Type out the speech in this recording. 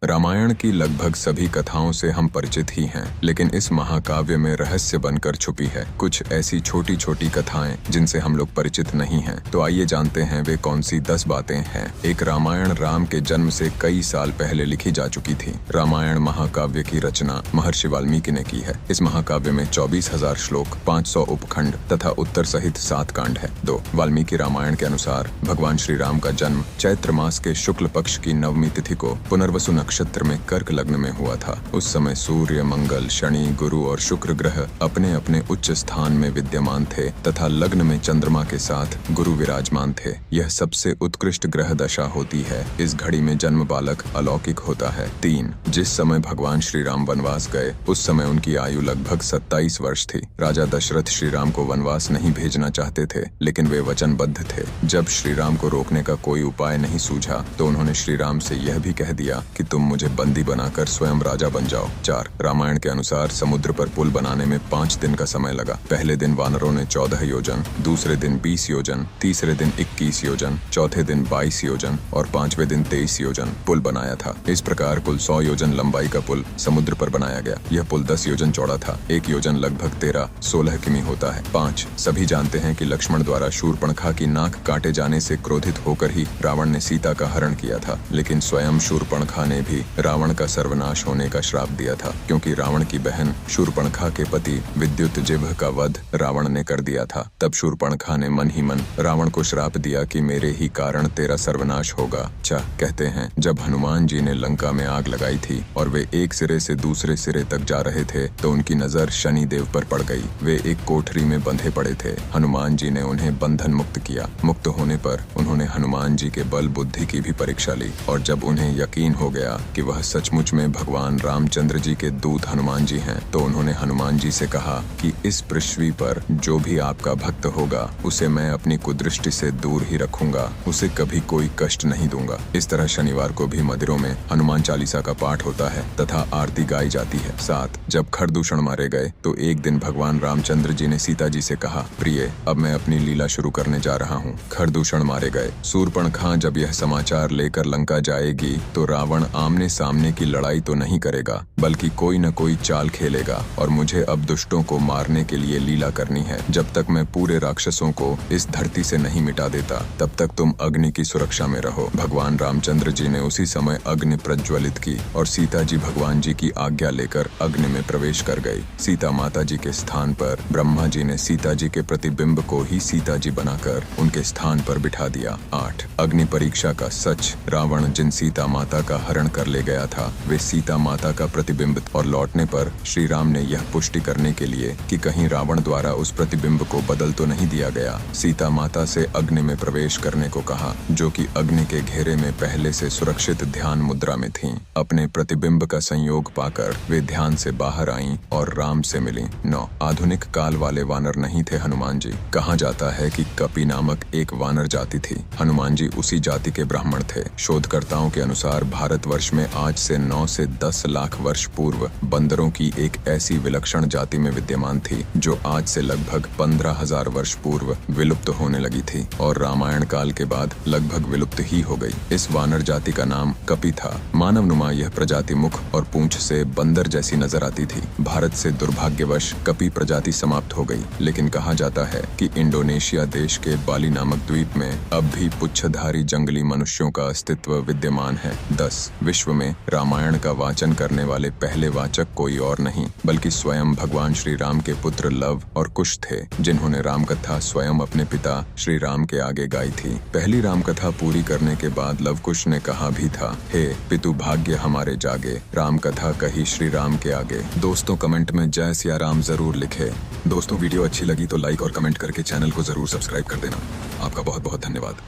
रामायण की लगभग सभी कथाओं से हम परिचित ही हैं, लेकिन इस महाकाव्य में रहस्य बनकर छुपी है कुछ ऐसी छोटी छोटी कथाएं जिनसे हम लोग परिचित नहीं हैं। तो आइए जानते हैं वे कौन सी 10 बातें हैं। एक रामायण राम के जन्म से कई साल पहले लिखी जा चुकी थी। रामायण महाकाव्य की रचना महर्षि वाल्मीकि ने की है। इस महाकाव्य में 24,000 श्लोक, 500 उपखंड तथा उत्तर सहित 7 कांड है। 2. वाल्मीकि रामायण के अनुसार भगवान श्री राम का जन्म चैत्र मास के शुक्ल पक्ष की नवमी तिथि को पुनर्वसु नक्षत्र में कर्क लग्न में हुआ था। उस समय सूर्य, मंगल, शनि, गुरु और शुक्र ग्रह अपने अपने उच्च स्थान में विद्यमान थे तथा लग्न में चंद्रमा के साथ गुरु विराजमान थे। यह सबसे उत्कृष्ट ग्रह दशा होती है। इस घड़ी में जन्म बालक अलौकिक होता है। 3. जिस समय भगवान श्री राम वनवास गए उस समय उनकी आयु लगभग 27 वर्ष थी। राजा दशरथ श्री राम को वनवास नहीं भेजना चाहते थे, लेकिन वे वचनबद्ध थे। जब श्री राम को रोकने का कोई उपाय नहीं सूझा तो उन्होंने श्री राम से यह भी कह दिया कि तुम मुझे बंदी बनाकर स्वयं राजा बन जाओ। 4. रामायण के अनुसार समुद्र पर पुल बनाने में 5 दिन का समय लगा। पहले दिन वानरों ने 14 योजन, दूसरे दिन 20 योजन, तीसरे दिन 21 योजन, चौथे दिन 22 योजन और 5वें दिन 23 योजन पुल बनाया था। इस प्रकार कुल 100 योजन लंबाई का पुल समुद्र पर बनाया गया। यह पुल 10 योजन चौड़ा था। 1 योजन लगभग 13-16 किमी होता है। 5. सभी जानते हैं कि लक्ष्मण द्वारा शूर्पणखा की नाक काटे जाने से क्रोधित होकर ही रावण ने सीता का हरण किया था, लेकिन स्वयं शूर्पणखा ने भी रावण का सर्वनाश होने का श्राप दिया था, क्योंकि रावण की बहन शूर्पणखा के पति विद्युत जिह्व का वध रावण ने कर दिया था। तब शूर्पणखा ने मन ही मन रावण को श्राप दिया कि मेरे ही कारण तेरा सर्वनाश होगा। कहते हैं जब हनुमान जी ने लंका में आग लगाई थी और वे एक सिरे से दूसरे सिरे तक जा रहे थे तो उनकी नजर शनि देव पर पड़ गई। वे एक कोठरी में बंधे पड़े थे। हनुमान जी ने उन्हें बंधन मुक्त किया। मुक्त होने पर उन्होंने हनुमान जी के बल बुद्धि की भी परीक्षा ली और जब उन्हें यकीन हो गया कि वह सचमुच में भगवान रामचंद्र जी के दूत हनुमान जी हैं, तो उन्होंने हनुमान जी से कहा कि इस पृथ्वी पर जो भी आपका भक्त होगा उसे मैं अपनी कुदृष्टि से दूर ही रखूंगा, उसे कभी कोई कष्ट नहीं दूंगा। इस तरह शनिवार को भी मंदिरों में हनुमान चालीसा का पाठ होता है तथा आरती गाई जाती है। 7. जब खरदूषण मारे गए तो एक दिन भगवान रामचंद्र जी ने सीता जी से कहा, प्रिय, अब मैं अपनी लीला शुरू करने जा रहा हूँ। खरदूषण मारे गए। शूर्पणखा जब यह समाचार लेकर लंका जाएगी तो रावण आमने सामने की लड़ाई तो नहीं करेगा, बल्कि कोई न कोई चाल खेलेगा और मुझे अब दुष्टों को मारने के लिए लीला करनी है। जब तक मैं पूरे राक्षसों को इस धरती से नहीं मिटा देता तब तक तुम अग्नि की सुरक्षा में रहो। भगवान रामचंद्र जी ने उसी समय अग्नि प्रज्वलित की और सीता जी भगवान जी की आज्ञा लेकर अग्नि में प्रवेश कर गई। सीता माता जी के स्थान पर ब्रह्मा जी ने सीता जी के प्रतिबिंब को ही सीता जी बनाकर उनके स्थान पर बिठा दिया। 8. अग्नि परीक्षा का सच। रावण जिन सीता माता का हरण कर ले गया था वे सीता माता का प्रतिबिंब और लौटने पर श्री राम ने यह पुष्टि करने के लिए कि कहीं रावण द्वारा उस प्रतिबिंब को बदल तो नहीं दिया गया, सीता माता से अग्नि में प्रवेश करने को कहा, जो कि अग्नि के घेरे में पहले से सुरक्षित ध्यान मुद्रा में थीं। अपने प्रतिबिंब का संयोग पाकर वे ध्यान से बाहर आईं और राम से मिलीं। 9. आधुनिक काल वाले वानर नहीं थे हनुमान जी। कहा जाता है कि कपि नामक एक वानर जाति थी। हनुमान जी उसी जाति के ब्राह्मण थे। शोधकर्ताओं के अनुसार भारतवर्ष में आज से 9 से 10 लाख वर्ष पूर्व बंदरों की एक ऐसी विलक्षण जाति में विद्यमान थी जो आज से लगभग 15,000 वर्ष पूर्व विलुप्त होने लगी थी और रामायण काल के बाद लगभग विलुप्त ही हो गई। इस वानर जाति का नाम कपि था। मानवनुमा यह प्रजाति मुख और पूंछ से बंदर जैसी नजर आती थी। भारत से दुर्भाग्यवश कपि प्रजाति समाप्त हो गई, लेकिन कहा जाता है कि इंडोनेशिया देश के बाली नामक द्वीप में अब भी पुच्छधारी जंगली मनुष्यों का अस्तित्व विद्यमान है। 10. विश्व में रामायण का वाचन करने वाले पहले वाचक कोई और नहीं बल्कि स्वयं भगवान श्री राम के पुत्र लव और कुश थे, जिन्होंने रामकथा स्वयं अपने पिता श्री राम के आगे गाई थी। पहली रामकथा पूरी करने के बाद लव कुश ने कहा भी था, हे पितु भाग्य हमारे जागे, रामकथा कही श्री राम के आगे। दोस्तों कमेंट में जय सिया राम जरूर लिखे। दोस्तों वीडियो अच्छी लगी तो लाइक और कमेंट करके चैनल को जरूर सब्सक्राइब कर देना। आपका बहुत बहुत धन्यवाद।